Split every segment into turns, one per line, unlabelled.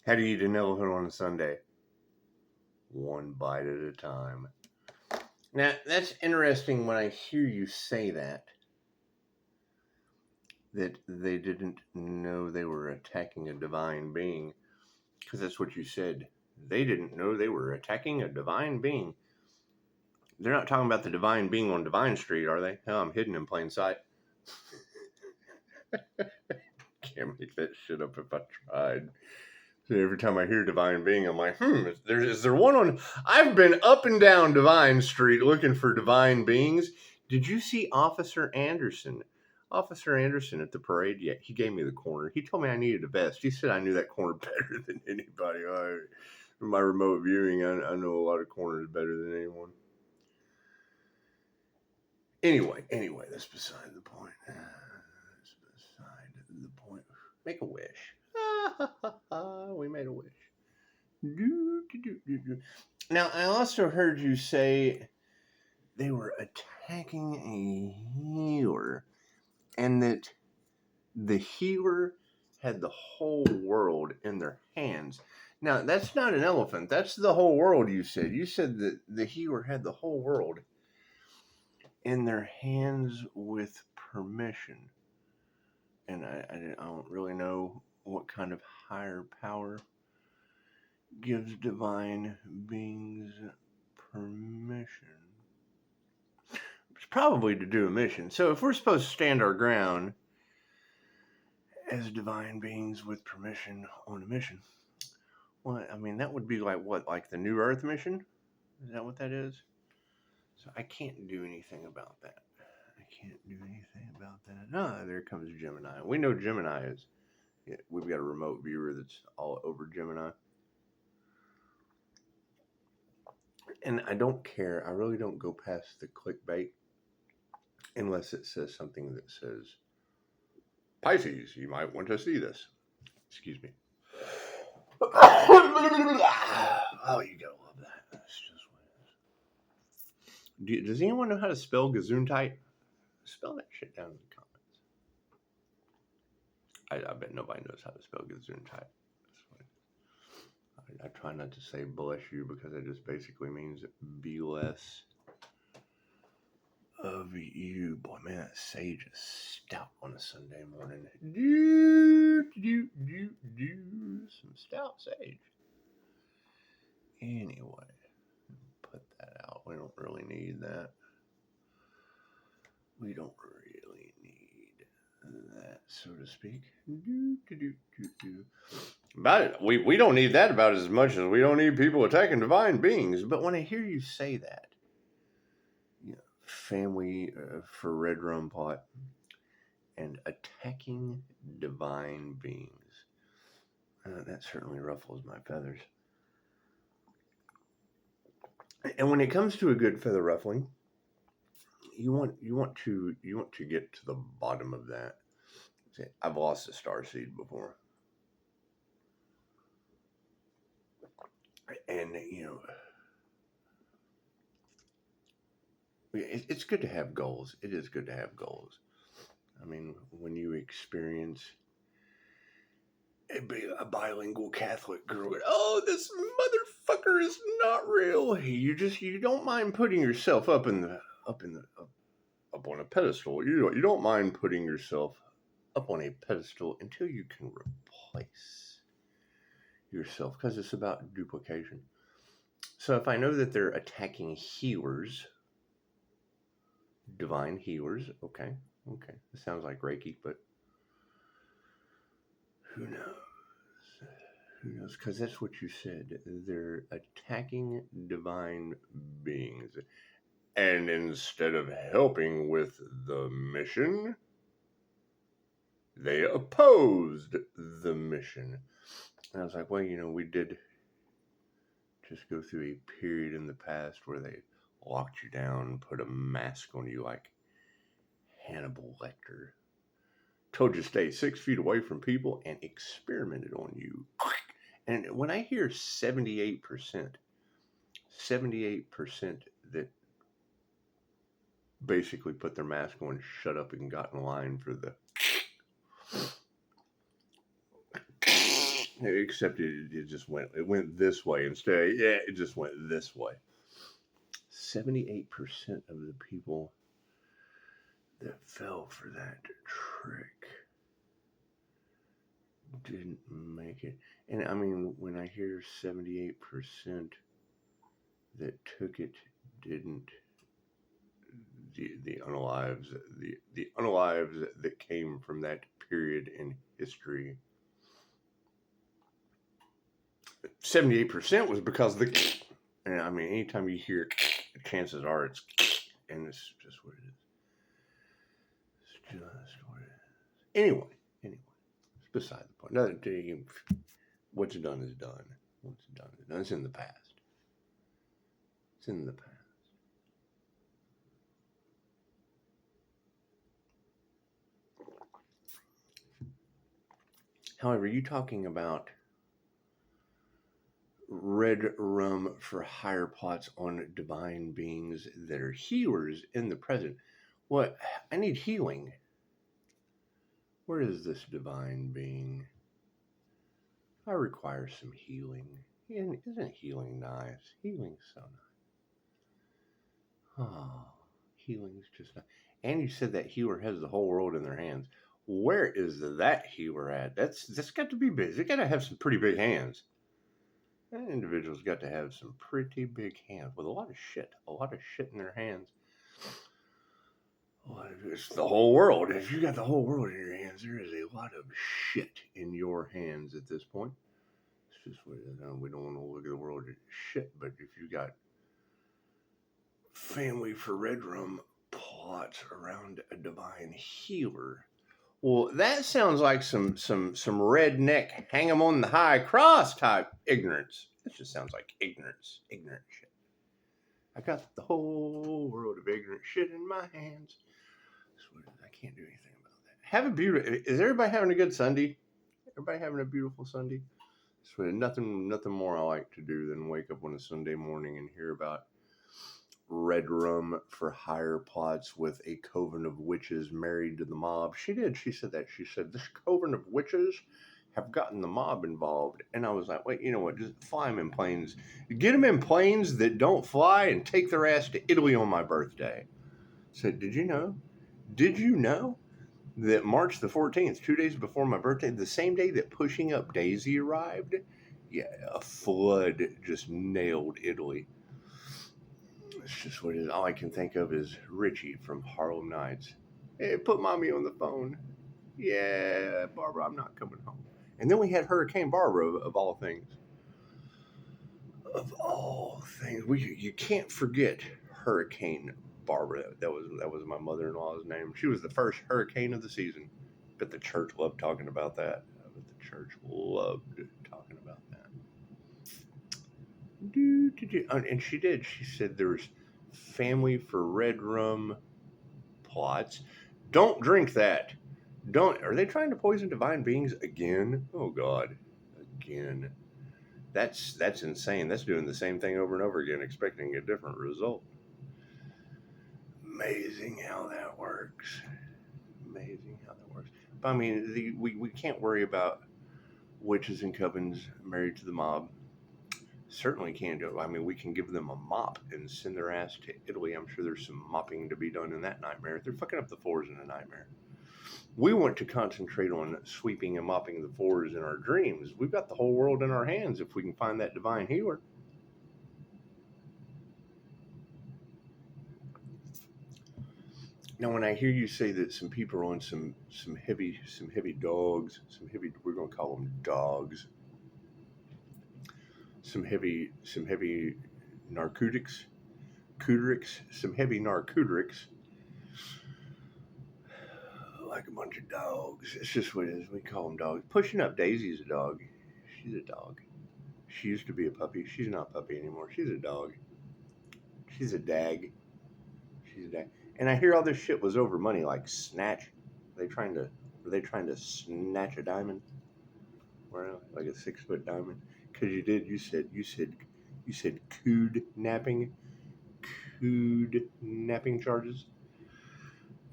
How do you eat an elephant on a Sunday? One bite at a time. Now, that's interesting when I hear you say that they didn't know they were attacking a divine being, because that's what you said. They didn't know they were attacking a divine being. They're not talking about the divine being on Divine Street, are they? Hell, I'm hidden in plain sight. Can't make that shit up if I tried. So every time I hear divine being, I'm like, is there one on... I've been up and down Divine Street looking for divine beings. Did you see Officer Anderson? Officer Anderson at the parade? Yeah, he gave me the corner. He told me I needed a vest. He said I knew that corner better than anybody. In my remote viewing, I know a lot of corners better than anyone. Anyway, that's beside the point. That's beside the point. Make a wish. We made a wish. Now, I also heard you say they were attacking a healer, and that the healer had the whole world in their hands. Now, that's not an elephant. That's the whole world, you said. You said that the healer had the whole world in their hands with permission. And I don't really know what kind of higher power gives divine beings permission. It's probably to do a mission. So if we're supposed to stand our ground as divine beings with permission on a mission, well, I mean, that would be like what? Like the New Earth mission? Is that what that is? So I can't do anything about that. No, there comes Gemini. We know Gemini is. Yeah, we've got a remote viewer that's all over Gemini. And I don't care. I really don't go past the clickbait unless it says something that says, Pisces, you might want to see this. Excuse me. Oh, you gotta love that. That's just what it is. Does anyone know how to spell Gesundheit? Spell that shit down in the comments. I bet nobody knows how to spell Gesundheit. I try not to say bless you because it just basically means be less of you. Boy, man, that sage is stout on a Sunday morning. Some stout sage. Anyway, put that out. We don't really need that. We don't really need that, so to speak. About it, we don't need that about as much as we don't need people attacking divine beings. But when I hear you say that, family for Red Rum Pot and attacking divine beings, that certainly ruffles my feathers. And when it comes to a good feather ruffling, you want to get to the bottom of that. Say, I've lost a starseed before, and it's good to have goals. It is good to have goals. I mean, when you experience a bilingual Catholic girl, oh, this motherfucker is not real. You don't mind putting yourself up on a pedestal. You don't mind putting yourself up on a pedestal until you can replace yourself, because it's about duplication. So if I know that they're attacking healers, divine healers, okay, it sounds like Reiki, but who knows, because that's what you said. They're attacking divine beings, and instead of helping with the mission, they opposed the mission. And I was like, well, we did just go through a period in the past where they locked you down, put a mask on you like Hannibal Lecter, told you to stay 6 feet away from people, and experimented on you. And when I hear 78% that basically put their mask on, shut up, and got in line for the Except it just went this way instead. Yeah, it just went this way. 78% of the people that fell for that trick didn't make it. And I mean, when I hear 78% that took it didn't, the unalives, the unalives that came from that period in history, 78% was because of the. And I mean, anytime you hear, chances are it's, and it's just what it is. It's just what it is. Anyway, it's beside the point. Another day, what's done is done. What's done is done. It's in the past. It's in the past. However, you talking about red rum for higher plots on divine beings that are healers in the present. What? I need healing. Where is this divine being? I require some healing. Isn't healing nice? Healing's so nice. Oh, healing's just nice. And you said that healer has the whole world in their hands. Where is that healer at? That's got to be big. They got to have some pretty big hands. That individual's got to have some pretty big hands with a lot of shit in their hands. Well, it's the whole world. If you got the whole world in your hands, there is a lot of shit in your hands at this point. It's just what it is. We don't want to look at the world as shit, but if you got family for red rum plots around a divine healer, well, that sounds like some redneck hang 'em on the high cross type ignorance. That just sounds like ignorant shit. I got the whole world of ignorant shit in my hands. I can't do anything about that. Have a beautiful. Is everybody having a good Sunday? Everybody having a beautiful Sunday? So nothing more I like to do than wake up on a Sunday morning and hear about red rum for hire plots with a coven of witches married to the mob. She said that. She said this coven of witches have gotten the mob involved. And I was like, wait, you know what? Just fly them in planes. Get them in planes that don't fly and take their ass to Italy on my birthday. I said, did you know that March the 14th, 2 days before my birthday, the same day that Pushing Up Daisy arrived, yeah, a flood just nailed Italy. It's just what it is. All I can think of is Richie from Harlem Nights. Hey, put mommy on the phone. Yeah, Barbara, I'm not coming home. And then we had Hurricane Barbara, of all things. Of all things, you can't forget Hurricane Barbara. That was my mother-in-law's name. She was the first hurricane of the season. But the church loved talking about that. The church loved talking about that. And she did. She said there's family for red rum plots. Don't drink that. Don't. Are they trying to poison divine beings again? Oh God, again. That's insane. That's doing the same thing over and over again, expecting a different result. Amazing how that works. But I mean, we can't worry about witches and covens married to the mob. Certainly can do. I mean, we can give them a mop and send their ass to Italy. I'm sure there's some mopping to be done in that nightmare. They're fucking up the floors in a nightmare. We want to concentrate on sweeping and mopping the floors in our dreams. We've got the whole world in our hands if we can find that divine healer. Now, when I hear you say that some people are on some heavy dogs, we're going to call them dogs, some heavy narcotics, some heavy narcotics, like a bunch of dogs. It's just what it is. We call them dogs. Pushing Up Daisy's a dog. She's a dog. She used to be a puppy. She's not a puppy anymore. She's a dog. She's a dag. And I hear all this shit was over money, like snatch. Were they trying to snatch a diamond? Well, like a 6-foot diamond? Because you said cood napping charges.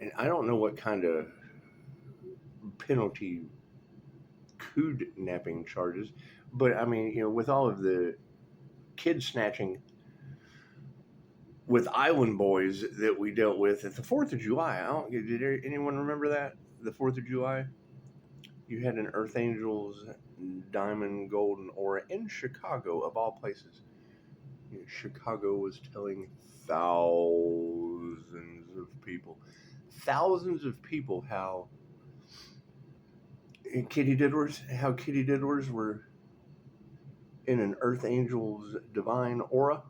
And I don't know what kind of penalty kidnapping charges. But I mean, with all of the kid snatching with Island Boys that we dealt with at the 4th of July, did anyone remember that? The 4th of July? You had an Earth Angels diamond golden aura in Chicago, of all places. Chicago was telling thousands of people how kitty diddlers were in an Earth Angel's divine aura.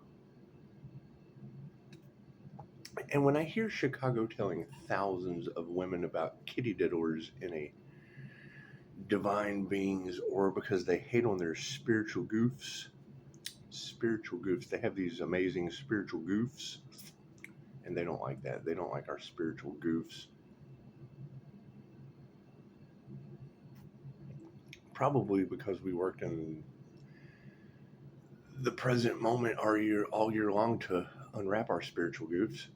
And when I hear Chicago telling thousands of women about kitty diddlers in a divine beings aura because they hate on their spiritual goofs, they have these amazing spiritual goofs, and they don't like that. They don't like our spiritual goofs. Probably because we worked in the present moment all year long to unwrap our spiritual goofs.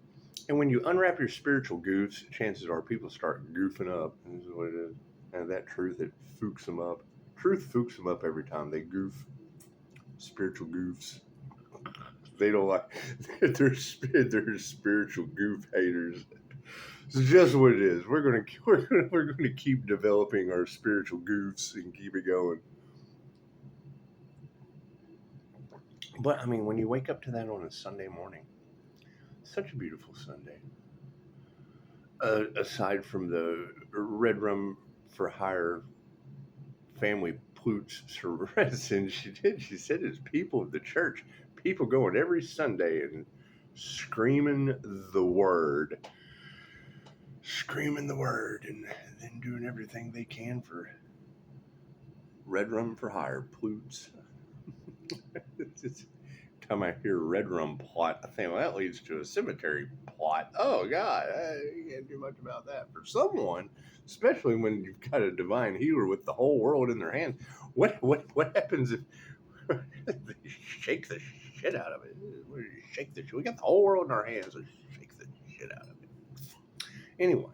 And when you unwrap your spiritual goofs, chances are people start goofing up. This is what it is. And that truth, it fooks them up. Truth fooks them up every time they goof. Spiritual goofs. They don't like they're spiritual goof haters. It's just what it is. We're gonna keep developing our spiritual goofs and keep it going. But I mean, when you wake up to that on a Sunday morning, such a beautiful Sunday. Aside from the red rum for hire family ploots and she said it's people of the church, people going every Sunday and screaming the word, and then doing everything they can for red rum for hire ploots. Time I hear red rum plot, I think, well, that leads to a cemetery plot. Oh God, you can't do much about that. For someone, especially when you've got a divine healer with the whole world in their hands, what happens if they shake the shit out of it? We got the whole world in our hands, so shake the shit out of it. Anyone.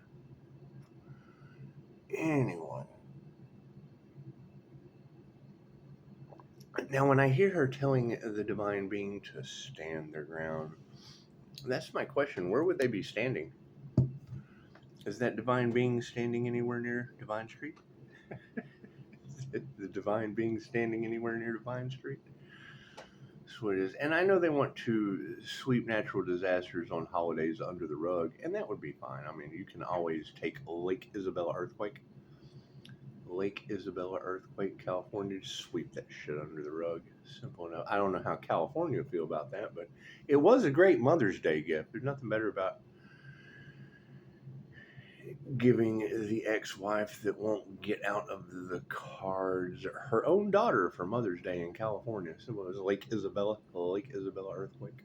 Now, when I hear her telling the divine being to stand their ground, that's my question. Where would they be standing? Is that divine being standing anywhere near Divine Street? The divine being standing anywhere near Divine Street? That's what it is. And I know they want to sweep natural disasters on holidays under the rug, and that would be fine. I mean, you can always take Lake Isabella earthquake, California, just sweep that shit under the rug. Simple enough. I don't know how California feel about that, but it was a great Mother's Day gift. There's nothing better about giving the ex-wife that won't get out of the cards her own daughter for Mother's Day in California. Simple as Lake Isabella earthquake.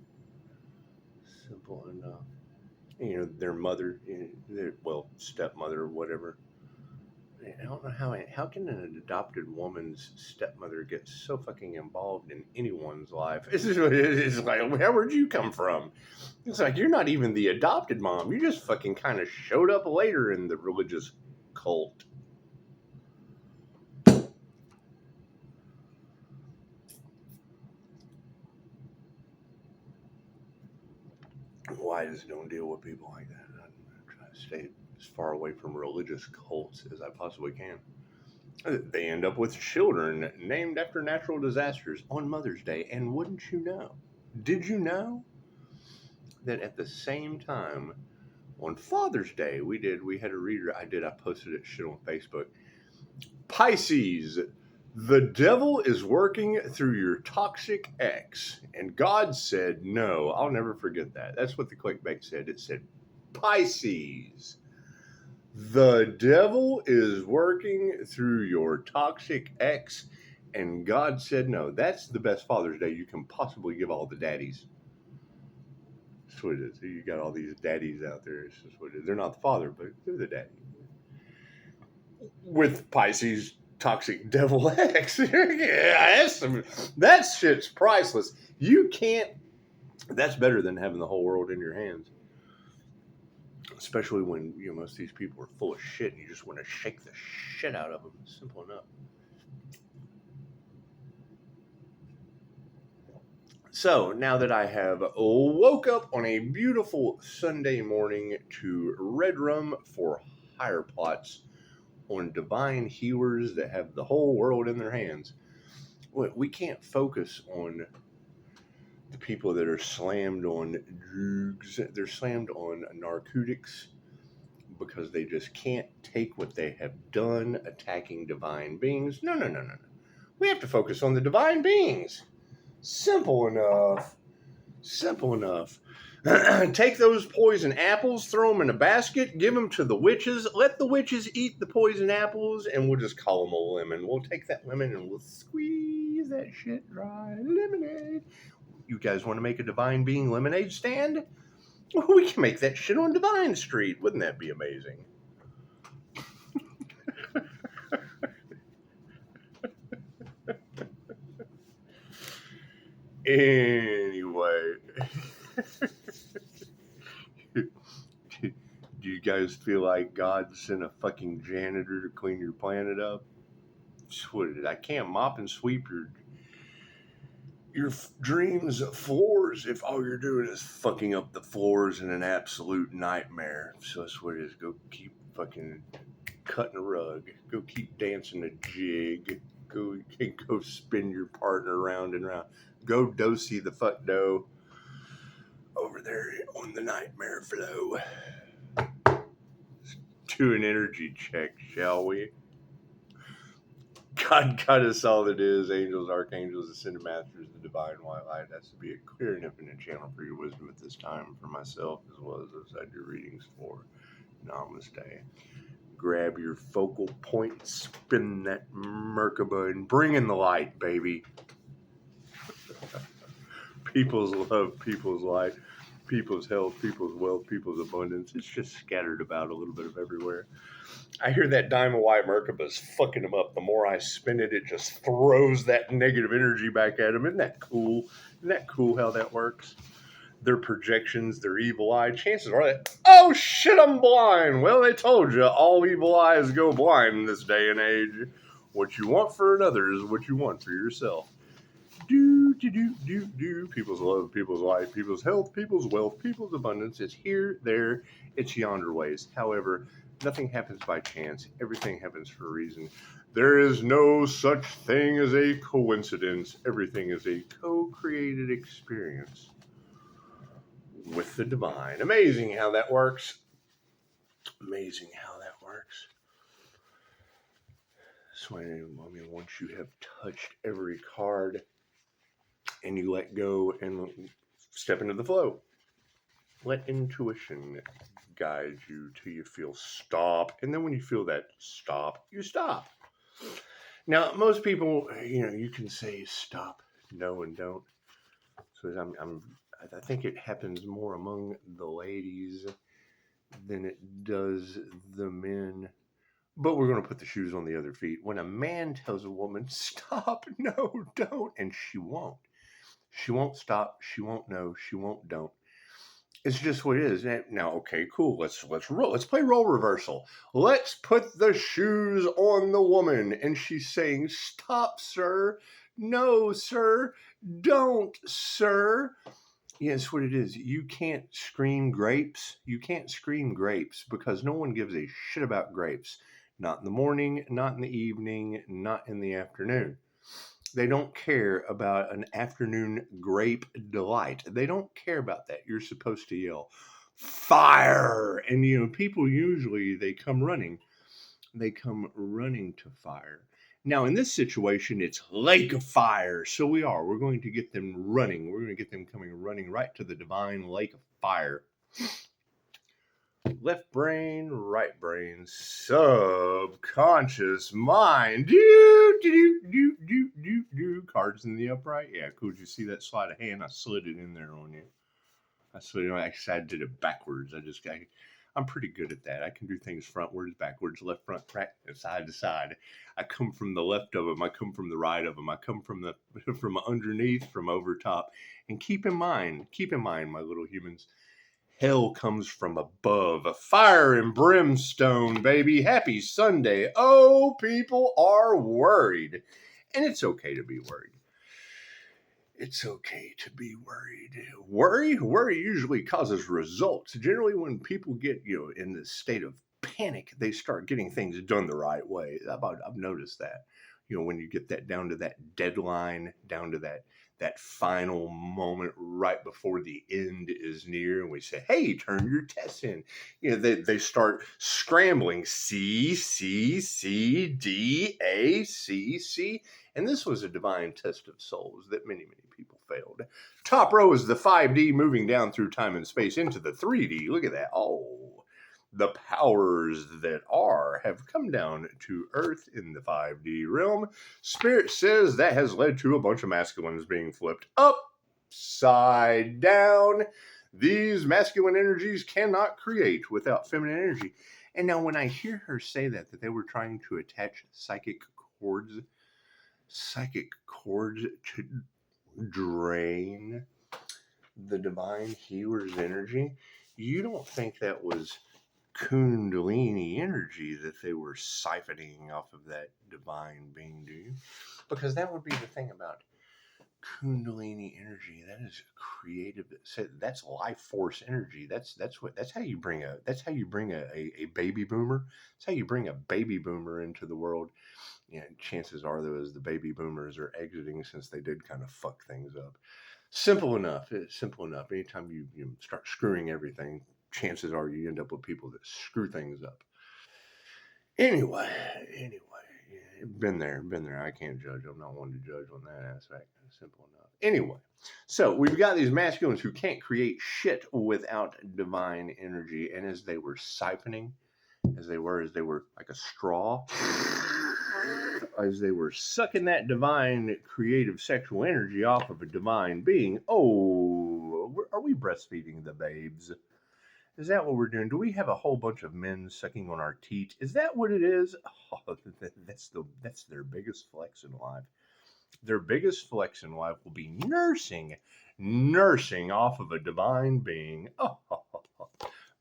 Simple enough. Their mother, stepmother or whatever. I don't know how can an adopted woman's stepmother get so fucking involved in anyone's life? It's like, where'd you come from? It's like, you're not even the adopted mom. You just fucking kind of showed up later in the religious cult. Why just don't deal with people like that? I'm trying to stay as far away from religious cults as I possibly can. They end up with children named after natural disasters on Mother's Day. And wouldn't you know? Did you know that at the same time on Father's Day we had a reader I posted it shit on Facebook. Pisces, the devil is working through your toxic ex, and God said no. I'll never forget that. That's what the clickbait said. It said, Pisces, the devil is working through your toxic ex, and God said no. That's the best Father's Day you can possibly give all the daddies. That's what it is. You got all these daddies out there. It's just what it is. They're not the father, but they're the daddy. With Pisces toxic devil ex. Yeah, that shit's priceless. You can't. That's better than having the whole world in your hands. Especially when most of these people are full of shit and you just want to shake the shit out of them. Simple enough. So now that I have woke up on a beautiful Sunday morning to Red Rum for higher plots on divine healers that have the whole world in their hands, we can't focus on the people that are slammed on drugs. They're slammed on narcotics because they just can't take what they have done attacking divine beings. No. We have to focus on the divine beings. Simple enough. Simple enough. Take those poison apples, throw them in a basket, give them to the witches, let the witches eat the poison apples, and we'll just call them a lemon. We'll take that lemon and we'll squeeze that shit dry. Lemonade. You guys want to make a divine being lemonade stand? We can make that shit on Divine Street. Wouldn't that be amazing? Anyway. Do you guys feel like God sent a fucking janitor to clean your planet up? I can't mop and sweep your dreams floors if all you're doing is fucking up the floors in an absolute nightmare. So that's what it is. Go keep fucking cutting a rug. Go keep dancing a jig. Go spin your partner round and round. Go dosey the fuck do over there on the nightmare flow. Do an energy check, shall we? God got us all that is, angels, archangels, ascended masters, the divine white light. That's to be a clear and infinite channel for your wisdom at this time, for myself, as well as those I do readings for. Namaste. Grab your focal point, spin that Merkaba, and bring in the light, baby. People's love, people's light, people's health, people's wealth, people's abundance. It's just scattered about a little bit of everywhere. I hear that diamond white Merkaba's fucking them up. The more I spin it, it just throws that negative energy back at them. Isn't that cool? Isn't that cool how that works? Their projections, their evil eye. Chances are that, oh shit, I'm blind. Well, they told you all evil eyes go blind in this day and age. What you want for another is what you want for yourself. Do. People's love, people's life, people's health, people's wealth, people's abundance. It's here, there, it's yonder ways. However, nothing happens by chance. Everything happens for a reason. There is no such thing as a coincidence. Everything is a co-created experience with the divine. Amazing how that works. Amazing how that works. So, I mean, once you have touched every card and you let go and step into the flow, let intuition guide you till you feel stop. And then when you feel that stop, you stop. Now, most people, you can say stop, no, and don't. So I think it happens more among the ladies than it does the men. But we're going to put the shoes on the other feet. When a man tells a woman, stop, no, don't, and she won't. She won't stop. She won't know. She won't don't. It's just what it is. Now, okay, cool. Let's roll. Let's play role reversal. Let's put the shoes on the woman, and she's saying, "Stop, sir. No, sir. Don't, sir." Yes, what it is. You can't scream grapes. You can't scream grapes because no one gives a shit about grapes. Not in the morning, not in the evening, not in the afternoon. They don't care about an afternoon grape delight. They don't care about that. You're supposed to yell, fire! And, people usually, they come running. They come running to fire. Now, in this situation, it's lake of fire. So we're going to get them running. We're going to get them coming running right to the divine lake of fire. Left brain, right brain, subconscious mind. Do. Cards in the upright. Yeah, cool. Did you see that sleight of hand? I slid it in there on you. Actually, I did it backwards. I'm pretty good at that. I can do things frontwards, backwards, left, front, right, side to side. I come from the left of them. I come from the right of them. I come from underneath, from over top. And keep in mind, my little humans, hell comes from above. Fire and brimstone, baby. Happy Sunday. Oh, people are worried. And it's okay to be worried. It's okay to be worried. Worry usually causes results. Generally, when people get in this state of panic, they start getting things done the right way. I've noticed that. When you get that down to that deadline, down to that final moment right before the end is near, and we say, "Hey, turn your tests in." They start scrambling. C C C D A C C. And this was a divine test of souls that many people failed. Top row is the 5D moving down through time and space into the 3D. Look at that. Oh, the powers that are have come down to Earth in the 5D realm. Spirit says that has led to a bunch of masculines being flipped upside down. These masculine energies cannot create without feminine energy. And now when I hear her say that they were trying to attach psychic cords to drain the divine healer's energy, you don't think that was Kundalini energy that they were siphoning off of that divine being, do you? Because that would be the thing about Kundalini energy. That is creative. That's life force energy. That's how you bring a baby boomer. That's how you bring a baby boomer into the world. Chances are, though, as the baby boomers are exiting, since they did kind of fuck things up. Simple enough. It's simple enough. Anytime you start screwing everything, chances are you end up with people that screw things up. Anyway, yeah, been there. I can't judge. I'm not one to judge on that aspect. Simple enough. Anyway, so we've got these masculines who can't create shit without divine energy, and as they were siphoning, as they were like a straw, as they were sucking that divine creative sexual energy off of a divine being. Oh, are we breastfeeding the babes? Is that what we're doing? Do we have a whole bunch of men sucking on our teat? Is that what it is? Oh, that's their biggest flex in life. Their biggest flex in life will be nursing off of a divine being. Oh,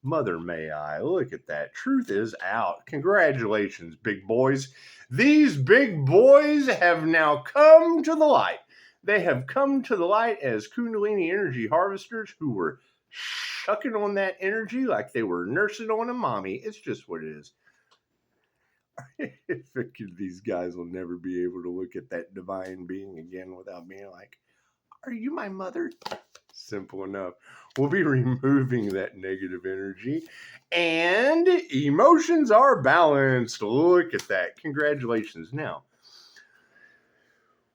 mother may I, look at that. Truth is out. Congratulations, big boys. These big boys have now come to the light. They have come to the light as Kundalini energy harvesters who were shucking on that energy like they were nursing on a mommy. It's just what it is. These guys will never be able to look at that divine being again without being like, "Are you my mother?" Simple enough. We'll be removing that negative energy, and emotions are balanced. Look at that. Congratulations. Now,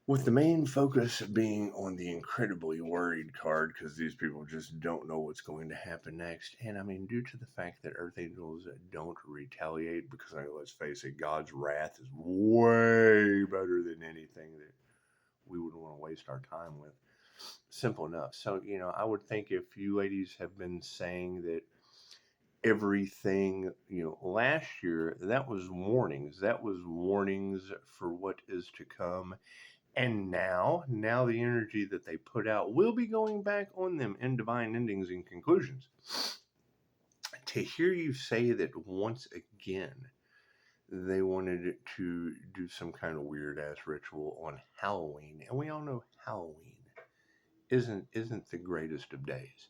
with the main focus being on the incredibly worried card, because these people just don't know what's going to happen next. And I mean, due to the fact that Earth Angels don't retaliate, because let's face it, God's wrath is way better than anything that we would want to waste our time with. Simple enough. So, I would think if you ladies have been saying that everything, last year, that was warnings. That was warnings for what is to come. And now the energy that they put out will be going back on them in divine endings and conclusions. To hear you say that once again they wanted to do some kind of weird ass ritual on Halloween, and we all know Halloween isn't the greatest of days.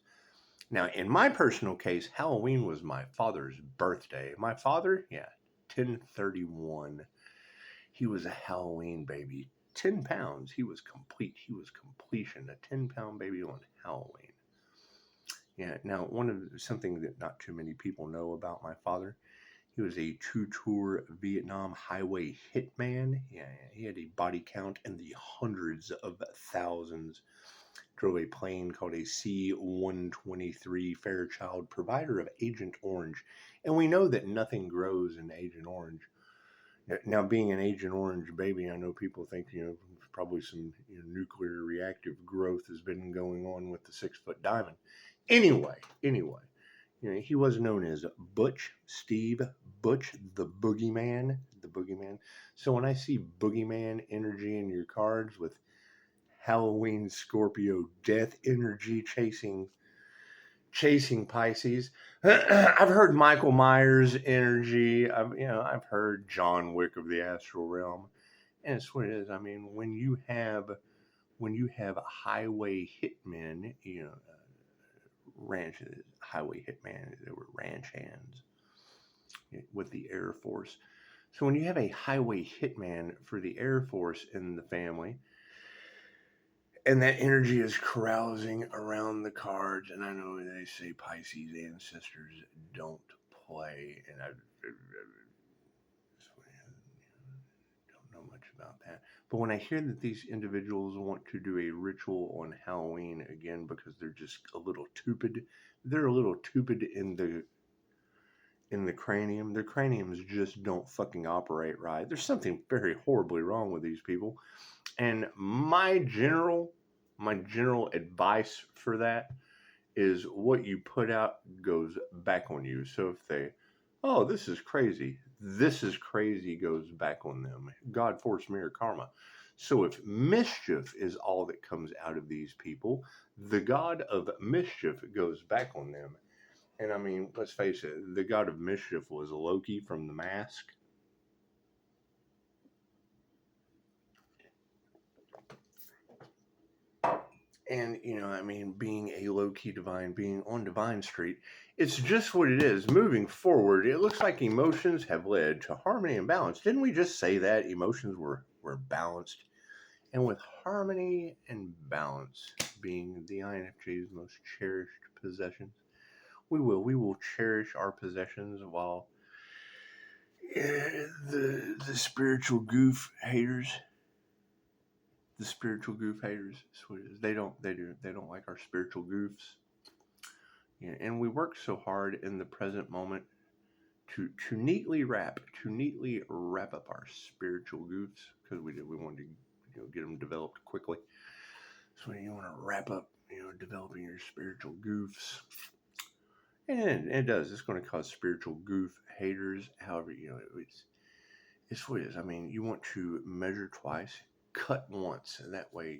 Now, in my personal case, Halloween was my father's birthday. My father, 1031. He was a Halloween baby. 10 pounds. He was complete. He was completion. A 10-pound baby on Halloween. Yeah. Now, something that not too many people know about my father, he was a 2-tour Vietnam highway hitman. Yeah, he had a body count in the hundreds of thousands. Drove a plane called a C-123 Fairchild, provider of Agent Orange. And we know that nothing grows in Agent Orange. Now, being an Agent Orange baby, I know people think, probably some nuclear reactive growth has been going on with the 6-foot diamond. Anyway, he was known as Steve Butch, the Boogeyman. So when I see Boogeyman energy in your cards with Halloween Scorpio death energy chasing Pisces. I've heard Michael Myers energy. I've heard John Wick of the astral realm, and it's what it is. I mean, when you have when you have highway hitmen, highway hitman, they were ranch hands with the Air Force. So when you have a highway hitman for the Air Force in the family, and that energy is carousing around the cards, and I know they say Pisces ancestors don't play, and I don't know much about that. But when I hear that these individuals want to do a ritual on Halloween again because they're just a little stupid, they're a little stupid in the cranium. Their craniums just don't fucking operate right. There's something very horribly wrong with these people. And my general advice for that is what you put out goes back on you. So if they, oh, this is crazy goes back on them. God, force, mirror, karma. So if mischief is all that comes out of these people, the god of mischief goes back on them. And I mean, let's face it, the god of mischief was Loki from The Mask. And, I mean, being a low-key divine, being on Divine Street, it's just what it is. Moving forward, it looks like emotions have led to harmony and balance. Didn't we just say that emotions were balanced? And with harmony and balance being the INFJ's most cherished possessions, we will cherish our possessions while the spiritual goof haters, they don't like our spiritual goofs. Yeah, and we work so hard in the present moment to neatly wrap up our spiritual goofs because we wanted to get them developed quickly. So you want to wrap up developing your spiritual goofs, and it does. It's going to cause spiritual goof haters. However, it's what it is. I mean, you want to measure twice, cut once, and that way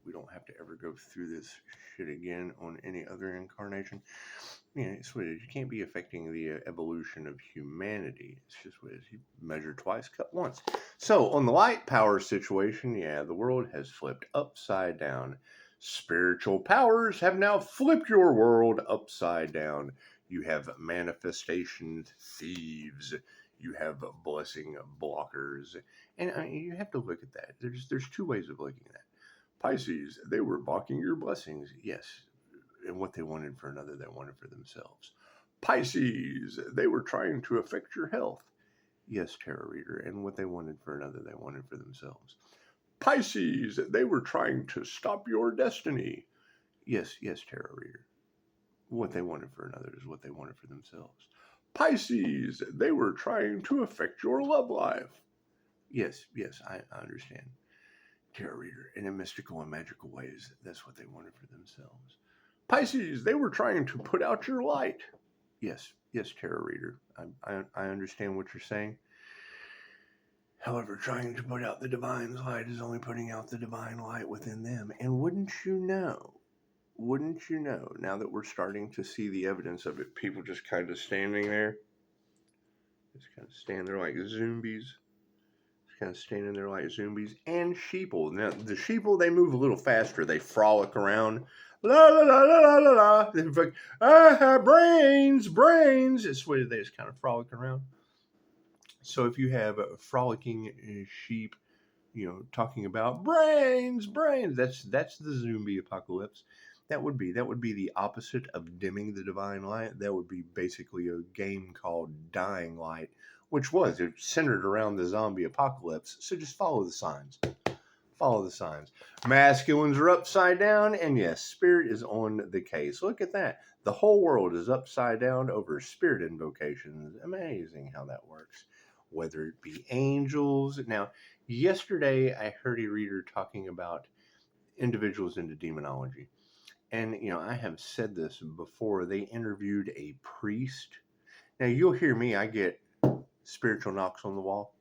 we don't have to ever go through this shit again on any other incarnation. It's what it is. You can't be affecting the evolution of humanity. It's just what it is. You measure twice, cut once. So, on the light power situation, the world has flipped upside down. Spiritual powers have now flipped your world upside down. You have manifestation thieves. You have blessing blockers. And you have to look at that. There's two ways of looking at that. Pisces, they were blocking your blessings. Yes, and what they wanted for another, they wanted for themselves. Pisces, they were trying to affect your health. Yes, tarot reader, and what they wanted for another, they wanted for themselves. Pisces, they were trying to stop your destiny. Yes, tarot reader. What they wanted for another is what they wanted for themselves. Pisces, they were trying to affect your love life. Yes, I understand. Tarot reader, and in mystical and magical ways, that's what they wanted for themselves. Pisces, they were trying to put out your light. Yes, tarot reader. I understand what you're saying. However, trying to put out the divine light is only putting out the divine light within them. And wouldn't you know, now that we're starting to see the evidence of it, people just kind of standing there, just kind of stand there like zombies. Kind of standing there like zombies, and sheeple. Now, the sheeple, they move a little faster. They frolic around. La la la la la la la. They're like, brains. It's what they just kind of frolic around. So if you have a frolicking sheep, talking about brains, that's the zombie apocalypse. That would be the opposite of dimming the divine light. That would be basically a game called Dying Light, which was centered around the zombie apocalypse. So just follow the signs. Masculines are upside down, and yes, spirit is on the case. Look at that. The whole world is upside down over spirit invocations. Amazing how that works. Whether it be angels. Now, yesterday I heard a reader talking about individuals into demonology. And, I have said this before. They interviewed a priest. Now, you'll hear me. I get spiritual knocks on the wall.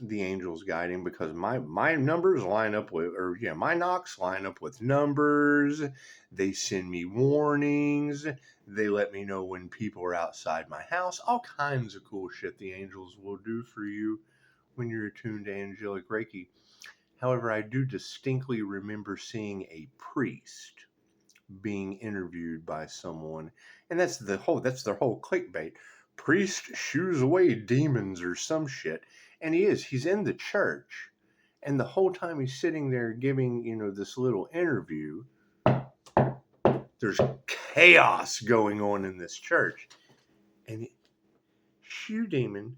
The angels guiding, because my numbers line up with, my knocks line up with numbers. They send me warnings. They let me know when people are outside my house. All kinds of cool shit the angels will do for you when you're attuned to angelic Reiki. However, I do distinctly remember seeing a priest being interviewed by someone, and that's their whole clickbait. Priest shoos away demons or some shit. And he's in the church, and the whole time he's sitting there giving, this little interview, there's chaos going on in this church. And shoo, demon,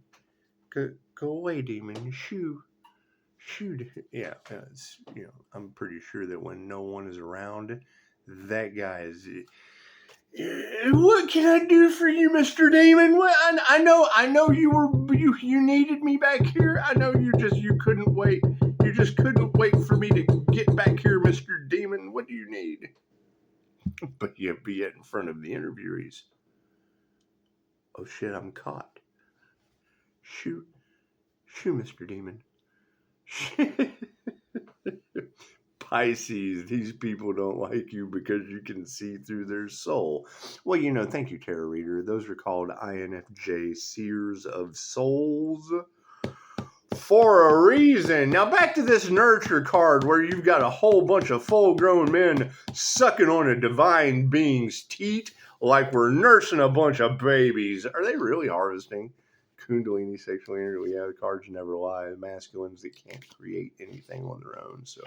go away, demon, shoo. Yeah, it's, I'm pretty sure that when no one is around, that guy is. What can I do for you, Mr. Damon? What, I know you needed me back here. I know you couldn't wait. You just couldn't wait for me to get back here, Mr. Demon. What do you need? But you be in front of the interviewees. Oh shit, I'm caught. Shoot, Mr. Demon. Pisces, these people don't like you because you can see through their soul. Well, thank you, Tarot Reader. Those are called INFJ, Seers of Souls, for a reason. Now, back to this nurture card where you've got a whole bunch of full-grown men sucking on a divine being's teat like we're nursing a bunch of babies. Are they really harvesting Kundalini sexual energy? Yeah, the cards never lie. Masculines that can't create anything on their own, so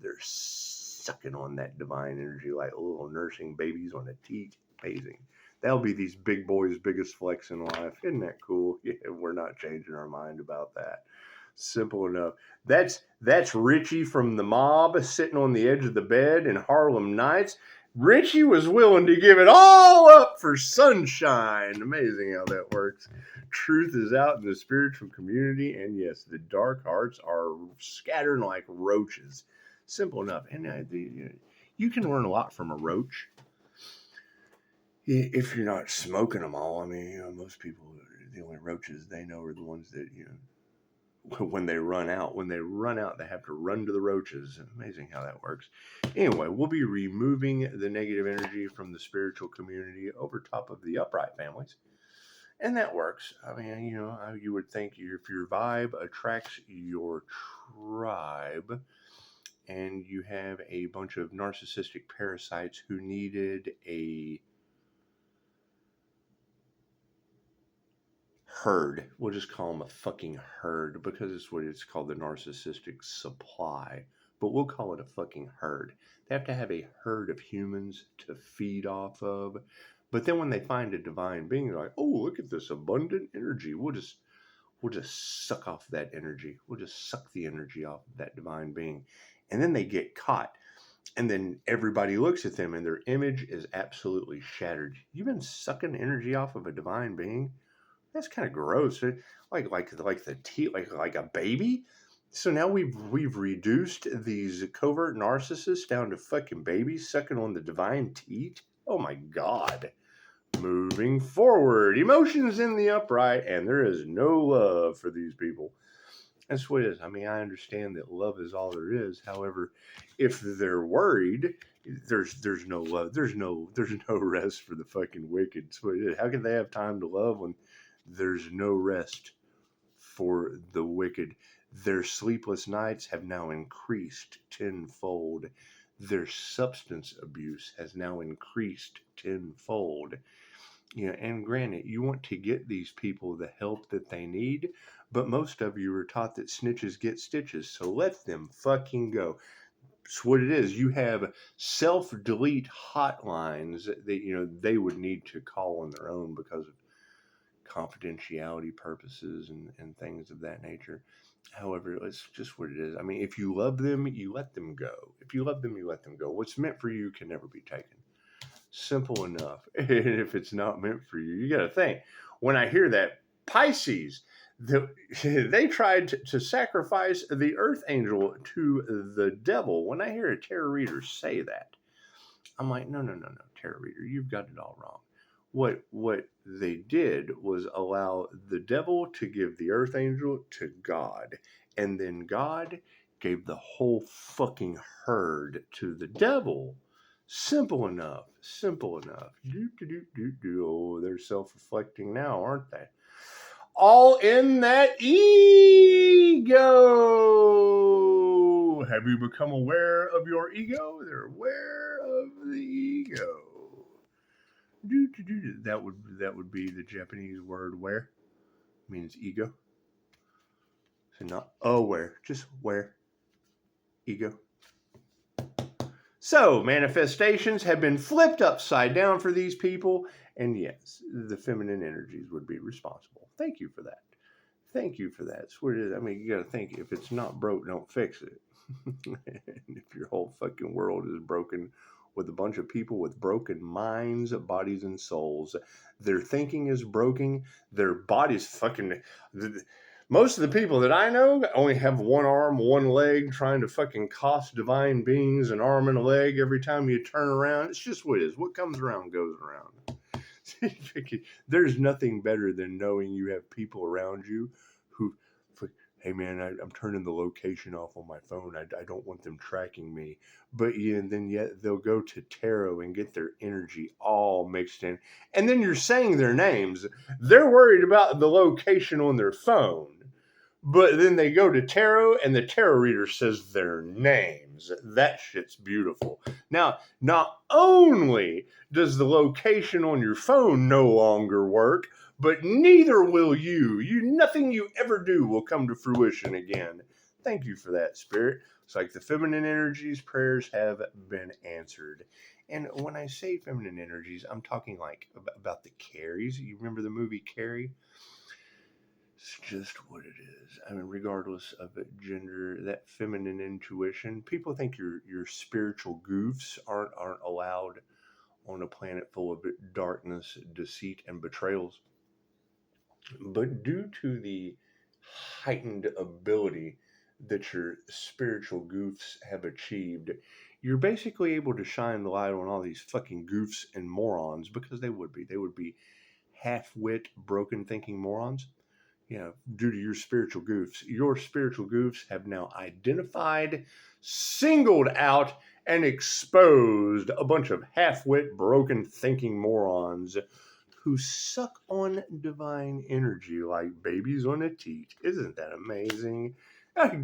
they're sucking on that divine energy like little nursing babies on a teat. Amazing. That'll be these big boys' biggest flex in life. Isn't that cool? Yeah, we're not changing our mind about that. Simple enough. That's Richie from the Mob sitting on the edge of the bed in Harlem Nights. Richie was willing to give it all up for sunshine. Amazing how that works. Truth is out in the spiritual community, and yes, the dark arts are scattered like roaches. Simple enough. And you can learn a lot from a roach if you're not smoking them all. I mean, most people, the only roaches they know are the ones that, when they run out, they have to run to the roaches. Amazing how that works. Anyway, we'll be removing the negative energy from the spiritual community over top of the upright families. And that works. I mean, you would think if your vibe attracts your tribe, and you have a bunch of narcissistic parasites who needed a herd. We'll just call them a fucking herd because it's what it's called, the narcissistic supply. But we'll call it a fucking herd. They have to have a herd of humans to feed off of. But then when they find a divine being, they're like, oh, look at this abundant energy. We'll just suck off that energy. We'll just suck the energy off of that divine being. And then they get caught. And then everybody looks at them and their image is absolutely shattered. You've been sucking energy off of a divine being? That's kind of gross. Like the teeth, like a baby. So now we've reduced these covert narcissists down to fucking babies sucking on the divine teat. Oh my God. Moving forward, emotions in the upright, and there is no love for these people. That's what it is. I mean, I understand that love is all there is. However, if they're worried, there's no love. There's no rest for the fucking wicked. That's what it is. How can they have time to love when there's no rest for the wicked? Their sleepless nights have now increased tenfold. Their substance abuse has now increased tenfold. And granted, you want to get these people the help that they need, but most of you are taught that snitches get stitches, so let them fucking go. It's what it is. You have self-delete hotlines that, they would need to call on their own because of confidentiality purposes and things of that nature. However, it's just what it is. I mean, if you love them, you let them go. If you love them, you let them go. What's meant for you can never be taken. Simple enough. And if it's not meant for you, you got to think. When I hear that, Pisces, they tried to sacrifice the earth angel to the devil. When I hear a tarot reader say that, I'm like, no, tarot reader, you've got it all wrong. What they did was allow the devil to give the earth angel to God, and then God gave the whole fucking herd to the devil. Simple enough. Oh, they're self-reflecting now, aren't they? all in that ego. Have you become aware of your ego? They're aware of the ego. That would be the Japanese word where. Means ego. So not aware, just where. Ego. So manifestations have been flipped upside down for these people, and yes, the feminine energies would be responsible. Thank you for that. Thank you for that. It's what it is. I mean, you got to think, if it's not broke, don't fix it. And if your whole fucking world is broken with a bunch of people with broken minds, bodies, and souls, their thinking is broken, their bodies fucking. Most of the people that I know only have one arm, one leg, trying to fucking cost divine beings an arm and a leg every time you turn around. It's just what it is. What comes around goes around. There's nothing better than knowing you have people around you who, hey man, I'm turning the location off on my phone. I don't want them tracking me. But yeah, and then yet they'll go to tarot and get their energy all mixed in. And then you're saying their names. They're worried about the location on their phone. But then they go to tarot and the tarot reader says their names. That shit's beautiful. Now, not only does the location on your phone no longer work, but neither will you. Nothing you ever do will come to fruition again. Thank you for that, Spirit. It's like the feminine energies prayers have been answered. And when I say feminine energies, I'm talking like about the Carries. You remember the movie Carrie? It's just what it is. I mean, regardless of gender, that feminine intuition. People think your spiritual goofs aren't allowed on a planet full of darkness, deceit, and betrayals. But due to the heightened ability that your spiritual goofs have achieved, you're basically able to shine the light on all these fucking goofs and morons, because they would be. They would be half-wit, broken thinking morons. Due to your spiritual goofs have now identified, singled out, and exposed a bunch of half-wit, broken thinking morons who suck on divine energy like babies on a teat. Isn't that amazing?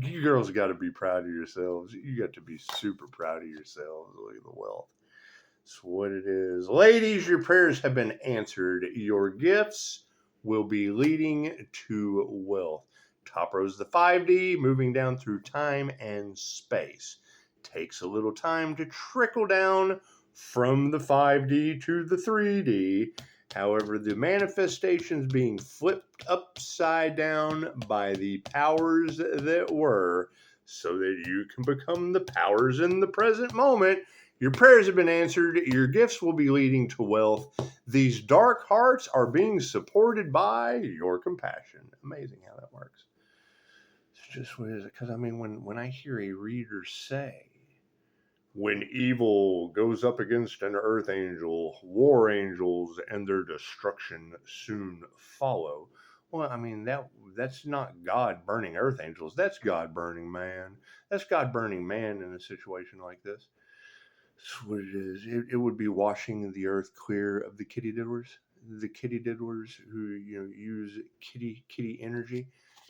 You girls got to be proud of yourselves. You got to be super proud of yourselves. Look at the wealth. That's what it is. Ladies, your prayers have been answered. Your gifts will be leading to wealth. Top row's the 5D, moving down through time and space. Takes a little time to trickle down from the 5D to the 3D. However, the manifestations being flipped upside down by the powers that were, so that you can become the powers in the present moment. Your prayers have been answered. Your gifts will be leading to wealth. These dark hearts are being supported by your compassion. Amazing how that works. It's just what is it? Because I mean, when I hear a reader say, when evil goes up against an earth angel, war angels and their destruction soon follow. Well, I mean, that's not God burning earth angels. That's God burning man. That's God burning man in a situation like this. That's what it is. It would be washing the earth clear of the kitty diddlers. The kitty diddlers who use kitty energy.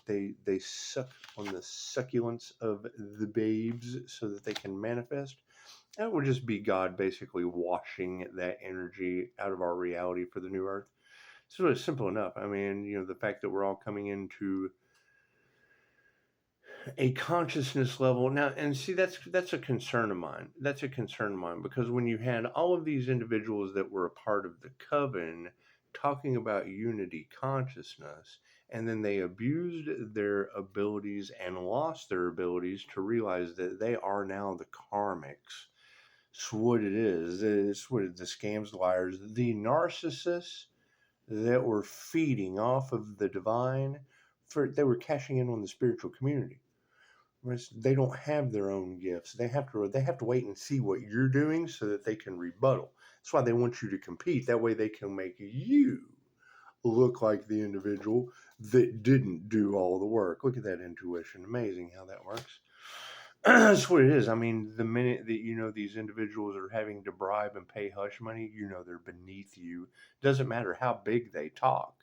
They suck on the succulence of the babes so that they can manifest. That would just be God basically washing that energy out of our reality for the new earth. So it's simple enough. I mean, the fact that we're all coming into a consciousness level now, and see, that's a concern of mine. That's a concern of mine, because when you had all of these individuals that were a part of the coven talking about unity consciousness, and then they abused their abilities and lost their abilities to realize that they are now the karmics. It's what it is. It's what the scams, the liars, the narcissists that were feeding off of the divine. They were cashing in on the spiritual community. Whereas they don't have their own gifts. They have to wait and see what you're doing so that they can rebuttal. That's why they want you to compete. That way they can make you look like the individual that didn't do all the work. Look at that intuition. Amazing how that works. That's what it is. I mean, the minute that these individuals are having to bribe and pay hush money, they're beneath you. Doesn't matter how big they talk.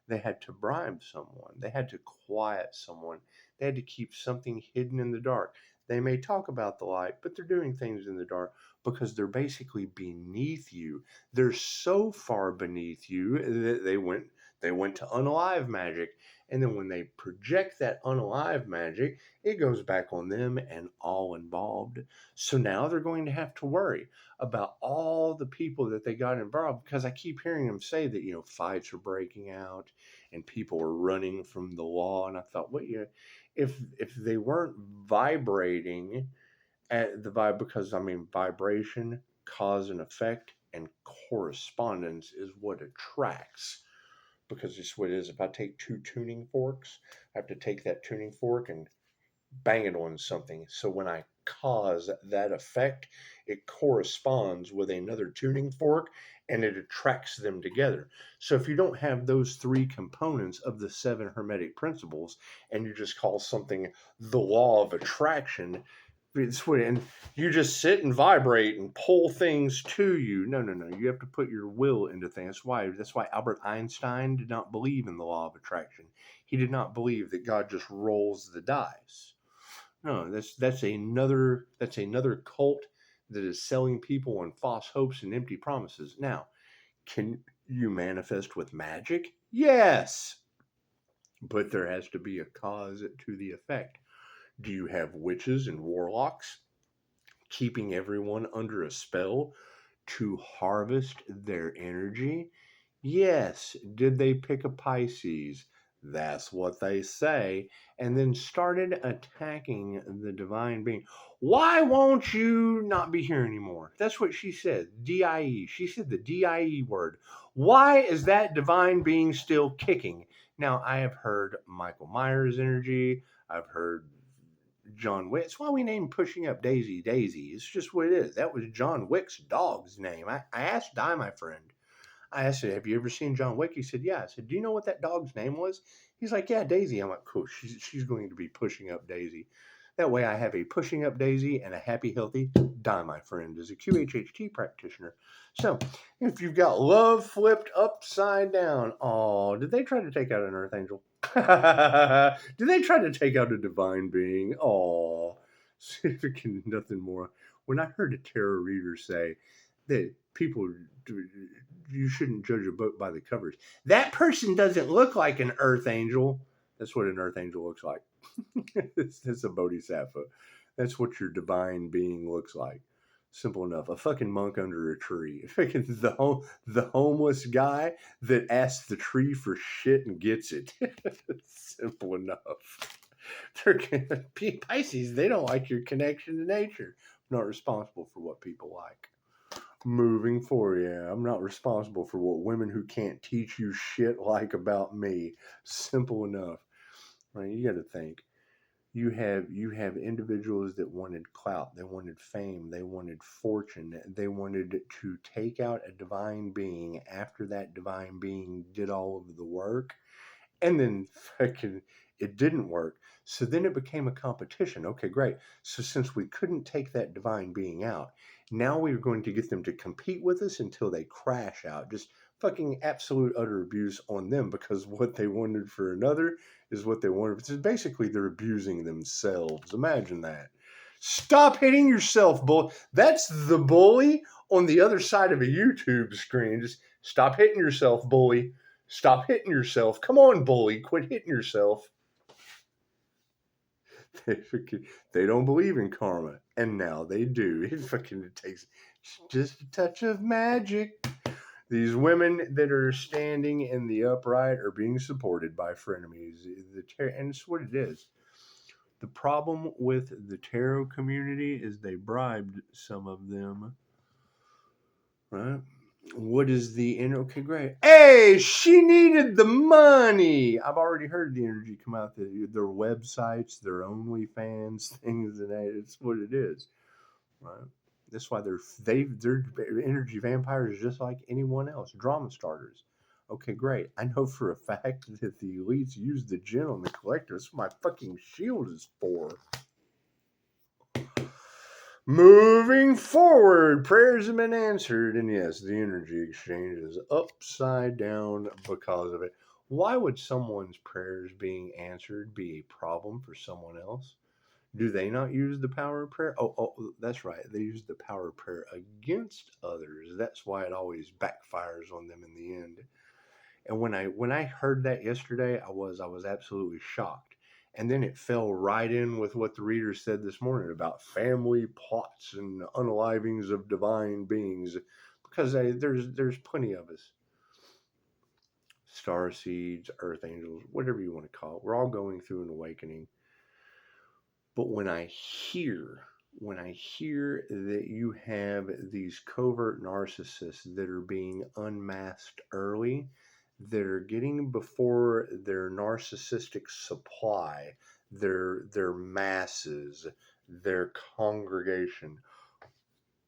They had to bribe someone. They had to quiet someone. They had to keep something hidden in the dark. They may talk about the light, but they're doing things in the dark because they're basically beneath you. They're so far beneath you that they went to unalive magic. And then when they project that unalive magic, it goes back on them and all involved. So now they're going to have to worry about all the people that they got involved, because I keep hearing them say that, fights are breaking out and people are running from the law. And I thought, well, if they weren't vibrating at the vibe, because I mean, vibration, cause and effect, and correspondence is what attracts. Because it's what it is. If I take two tuning forks, I have to take that tuning fork and bang it on something. So when I cause that effect, it corresponds with another tuning fork and it attracts them together. So if you don't have those three components of the seven hermetic principles and you just call something the law of attraction, and you just sit and vibrate and pull things to you. No, no, no. You have to put your will into things. That's why Albert Einstein did not believe in the law of attraction. He did not believe that God just rolls the dice. No, that's another cult that is selling people on false hopes and empty promises. Now, can you manifest with magic? Yes, but there has to be a cause to the effect. Do you have witches and warlocks keeping everyone under a spell to harvest their energy? Yes. Did they pick a Pisces? That's what they say. And then started attacking the divine being. Why won't you not be here anymore? That's what she said. DIE. She said the DIE word. Why is that divine being still kicking? Now, I have heard Michael Myers' energy. I've heard John Wick. It's why we named Pushing Up Daisy Daisy. It's just what it is. That was John Wick's dog's name. I asked Di, my friend. I asked him, have you ever seen John Wick? He said, yeah. I said, do you know what that dog's name was? He's like, yeah, Daisy. I'm like, cool. She's going to be pushing up Daisy. That way I have a pushing up Daisy and a happy, healthy Di, my friend, as a QHHT practitioner. So if you've got love flipped upside down, oh, did they try to take out an earth angel? Did they try to take out a divine being? Oh, significant, nothing more. When I heard a tarot reader say that people, you shouldn't judge a book by the covers. That person doesn't look like an earth angel. That's what an earth angel looks like. It's a bodhisattva. That's what your divine being looks like. Simple enough. A fucking monk under a tree. The homeless guy that asks the tree for shit and gets it. Simple enough. Pisces, they don't like your connection to nature. I'm not responsible for what people like. Moving forward, yeah, I'm not responsible for what women who can't teach you shit like about me. Simple enough. Right? You got to think. You have individuals that wanted clout, they wanted fame, they wanted fortune, they wanted to take out a divine being after that divine being did all of the work, and then fucking it didn't work. So then it became a competition. Okay, great. So since we couldn't take that divine being out, now we're going to get them to compete with us until they crash out. Just fucking absolute utter abuse on them, because what they wanted for another is what they wanted. It's basically they're abusing themselves. Imagine that. Stop hitting yourself, bull. That's the bully on the other side of a YouTube screen. Just stop hitting yourself, bully. Stop hitting yourself. Come on, bully. Quit hitting yourself. They don't believe in karma. And now they do. It takes just a touch of magic. These women that are standing in the upright are being supported by frenemies. And it's what it is. The problem with the tarot community is they bribed some of them. Right? What is the okay, great. Hey, she needed the money. I've already heard the energy come out. Their websites, their OnlyFans, things, and that. It's what it is, right? That's why they're energy vampires, just like anyone else. Drama starters. Okay, great. I know for a fact that the elites use the gin on the collector. That's what my fucking shield is for. Moving forward, prayers have been answered, and yes, the energy exchange is upside down because of it. Why would someone's prayers being answered be a problem for someone else? Do they not use the power of prayer? Oh, that's right. They use the power of prayer against others. That's why it always backfires on them in the end. And when I heard that yesterday, I was absolutely shocked. And then it fell right in with what the reader said this morning about family plots and unalivings of divine beings, because there's plenty of us, star seeds, earth angels, whatever you want to call it. We're all going through an awakening. But when I hear that you have these covert narcissists that are being unmasked early, that are getting before their narcissistic supply, their masses, their congregation,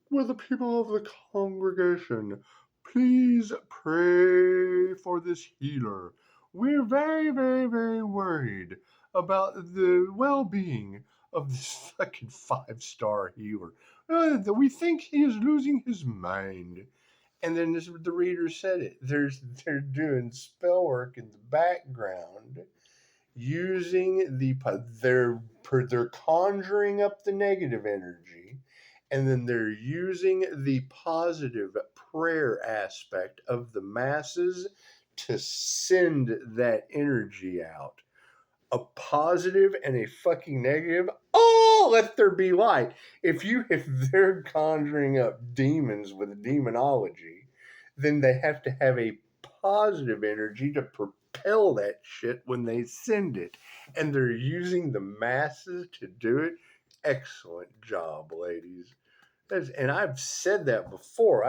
will the people of the congregation please pray for this healer? We're very, very, very worried about the well being of this fucking 5-star healer. We think he is losing his mind. And then the reader said it. They're doing spell work in the background, using they're conjuring up the negative energy, and then they're using the positive prayer aspect of the masses to send that energy out. A positive and a fucking negative. Oh, let there be light. If they're conjuring up demons with demonology, then they have to have a positive energy to propel that shit when they send it. And they're using the masses to do it. Excellent job, ladies. And I've said that before.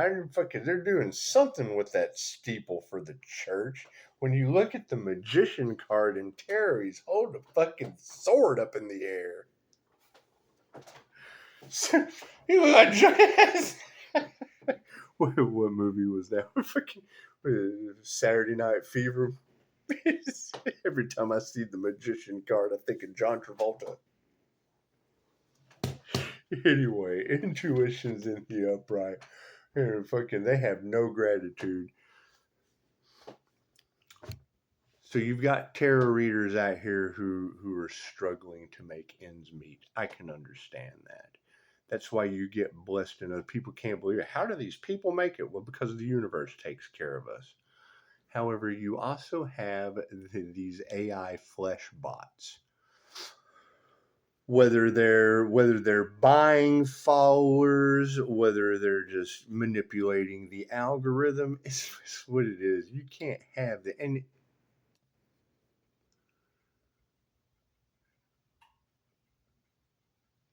They're doing something with that steeple for the church. When you look at the magician card in tarot, he's holding a fucking sword up in the air. He look like jazz. What movie was that? Fucking Saturday Night Fever. Every time I see the magician card, I think of John Travolta. Anyway, intuition's in the upright. And they have no gratitude. So you've got tarot readers out here who are struggling to make ends meet. I can understand that. That's why you get blessed and other people can't believe it. How do these people make it? Well, because the universe takes care of us. However, you also have these AI flesh bots. Whether they're buying followers, whether they're just manipulating the algorithm, it's what it is. You can't have the and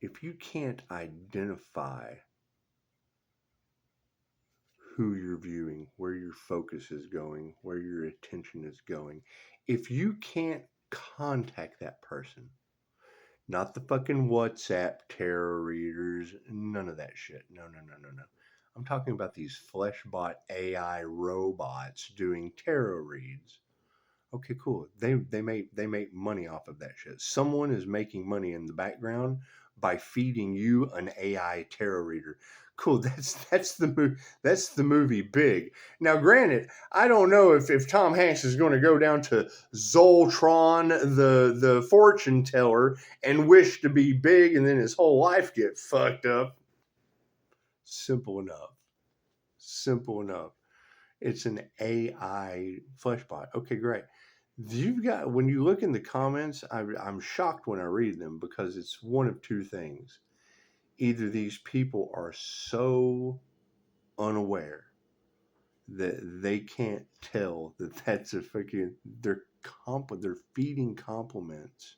if you can't identify who you're viewing, where your focus is going, where your attention is going, if you can't contact that person, not the fucking WhatsApp tarot readers, none of that shit. No, no, no, no, no. I'm talking about these fleshbot AI robots doing tarot reads. Okay, cool. They make money off of that shit. Someone is making money in the background by feeding you an AI tarot reader. Cool. That's the movie Big. Now, granted, I don't know if Tom Hanks is going to go down to Zoltron, the fortune teller, and wish to be big, and then his whole life get fucked up. Simple enough. Simple enough. It's an AI fleshbot. Okay, great. When you look in the comments, I'm shocked when I read them because it's one of two things. Either these people are so unaware that they can't tell that that's a fucking they're feeding compliments.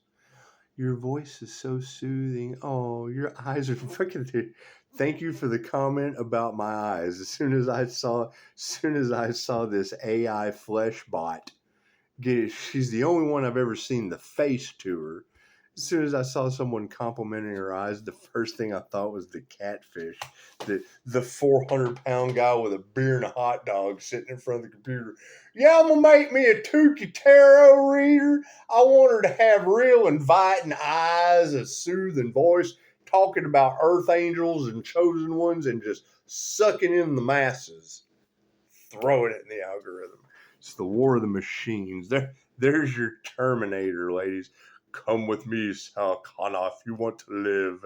Your voice is so soothing. Oh, your eyes are fucking. Thank you for the comment about my eyes. As soon as I saw this AI flesh bot, she's the only one I've ever seen the face to her. As soon as I saw someone complimenting her eyes, the first thing I thought was the catfish, the 400-pound guy with a beer and a hot dog sitting in front of the computer. Yeah, I'm gonna make me a Tukey tarot reader. I want her to have real inviting eyes, a soothing voice, talking about earth angels and chosen ones, and just sucking in the masses, throwing it in the algorithm. It's the war of the machines. There's your Terminator, ladies. Come with me, Sarah Connor, if you want to live.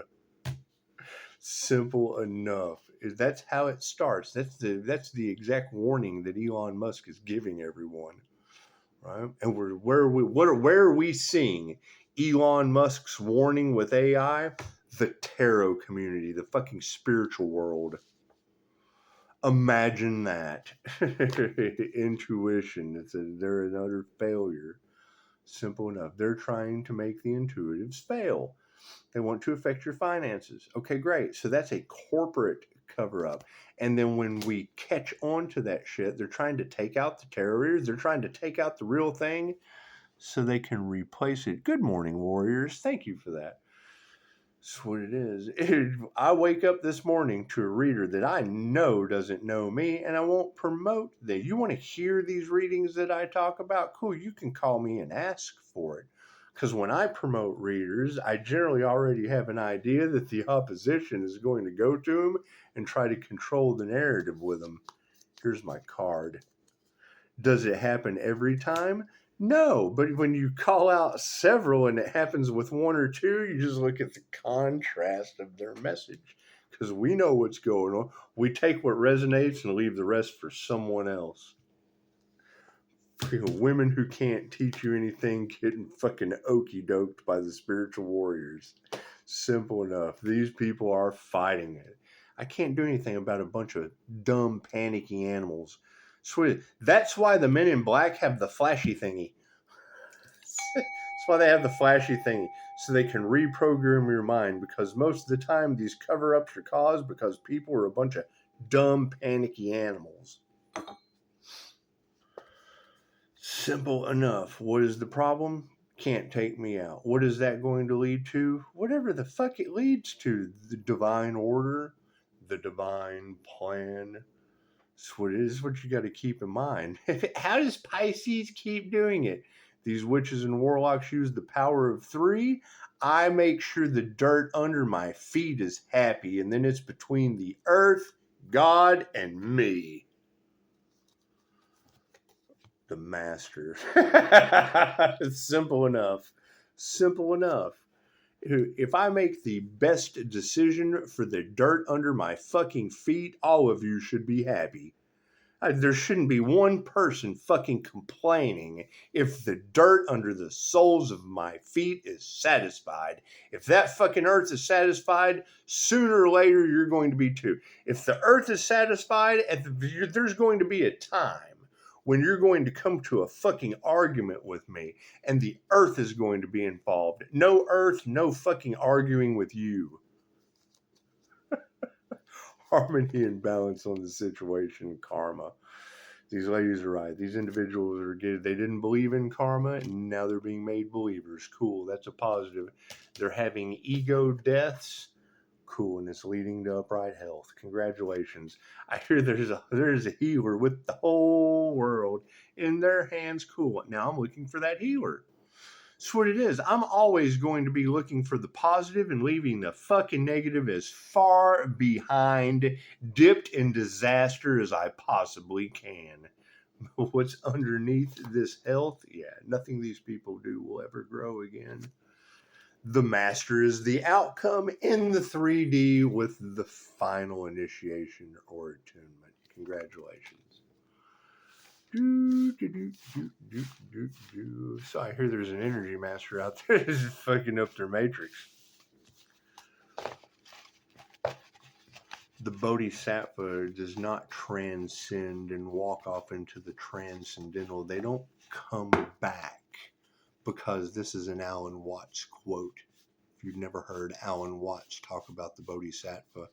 Simple enough. That's how it starts. That's the exact warning that Elon Musk is giving everyone, right? And where are we seeing Elon Musk's warning with AI? The tarot community, the fucking spiritual world. Imagine that. Intuition. They're another failure. Simple enough. They're trying to make the intuitives fail. They want to affect your finances. Okay, great. So that's a corporate cover up. And then when we catch on to that shit, they're trying to take out the tarot readers. They're trying to take out the real thing so they can replace it. Good morning, warriors. Thank you for that. That's what it is. I wake up this morning to a reader that I know doesn't know me, and I won't promote that. You want to hear these readings that I talk about? Cool, you can call me and ask for it. Because when I promote readers, I generally already have an idea that the opposition is going to go to them and try to control the narrative with them. Here's my card. Does it happen every time? No, but when you call out several and it happens with one or two, you just look at the contrast of their message because we know what's going on. We take what resonates and leave the rest for someone else. Women who can't teach you anything getting fucking okey doked by the spiritual warriors. Simple enough. These people are fighting it. I can't do anything about a bunch of dumb, panicky animals. That's why the men in black have the flashy thingy. That's why they have the flashy thingy. So they can reprogram your mind. Because most of the time, these cover-ups are caused because people are a bunch of dumb, panicky animals. Simple enough. What is the problem? Can't take me out. What is that going to lead to? Whatever the fuck it leads to. The divine order, the divine plan. That's what it is. What you got to keep in mind. How does Pisces keep doing it? These witches and warlocks use the power of 3. I make sure the dirt under my feet is happy, and then it's between the earth, God, and me. The master. It's simple enough. Simple enough. If I make the best decision for the dirt under my fucking feet, all of you should be happy. There shouldn't be one person fucking complaining if the dirt under the soles of my feet is satisfied. If that fucking earth is satisfied, sooner or later you're going to be too. If the earth is satisfied, there's going to be a time when you're going to come to a fucking argument with me and the earth is going to be involved. No earth, no fucking arguing with you. Harmony and balance on the situation, karma. These ladies are right. These individuals they didn't believe in karma, and now they're being made believers. Cool, that's a positive. They're having ego deaths. Cool, and it's leading to upright health. Congratulations. I hear there's a healer with the whole world in their hands. Cool. Now I'm looking for that healer. That's what it is. I'm always going to be looking for the positive and leaving the fucking negative as far behind, dipped in disaster as I possibly can. What's underneath this health? Yeah, nothing these people do will ever grow again. The master is the outcome in the 3D with the final initiation or attunement. Congratulations. So I hear there's an energy master out there that's fucking up their matrix. The bodhisattva does not transcend and walk off into the transcendental. They don't come back, because this is an Alan Watts quote. If you've never heard Alan Watts talk about the bodhisattva,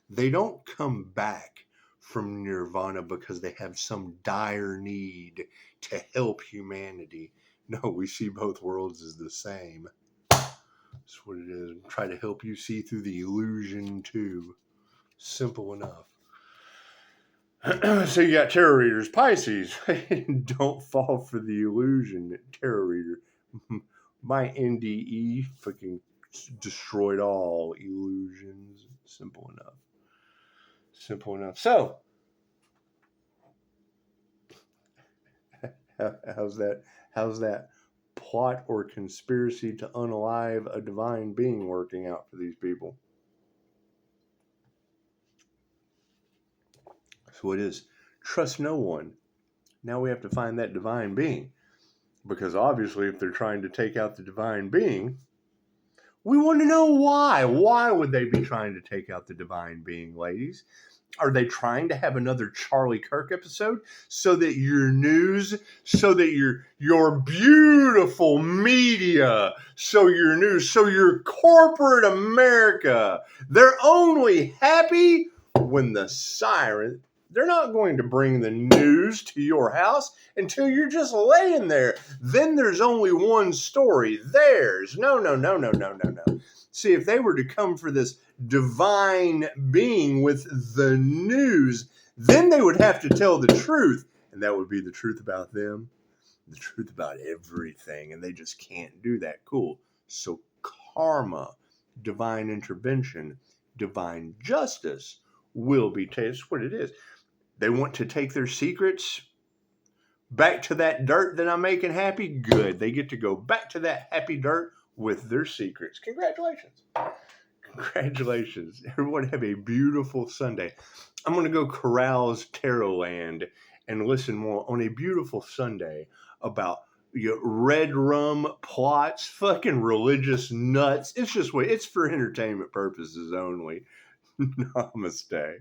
they don't come back from nirvana because they have some dire need to help humanity. No, we see both worlds as the same. That's what it is. Try to help you see through the illusion too. Simple enough. So you got tarot readers, Pisces. Don't fall for the illusion, tarot reader. My NDE fucking destroyed all illusions. Simple enough. Simple enough. So, How's that? How's that plot or conspiracy to unalive a divine being working out for these people? So it is. Trust no one. Now we have to find that divine being. Because obviously, if they're trying to take out the divine being, we want to know why. Why would they be trying to take out the divine being, ladies? Are they trying to have another Charlie Kirk episode so that your news, so that your beautiful media, so your news, so your corporate America, they're only happy when the siren, they're not going to bring the news to your house until you're just laying there. Then there's only one story, theirs. No. See, if they were to come for this divine being with the news, then they would have to tell the truth, and that would be the truth about them, the truth about everything, and they just can't do that. Cool. So karma, divine intervention, divine justice will be taken. That's what it is. They want to take their secrets back to that dirt that I'm making happy. Good. They get to go back to that happy dirt with their secrets. Congratulations. Congratulations. Everyone have a beautiful Sunday. I'm going to go carouse Tarotland and listen more on a beautiful Sunday about red rum plots, fucking religious nuts. It's just, it's for entertainment purposes only. Namaste.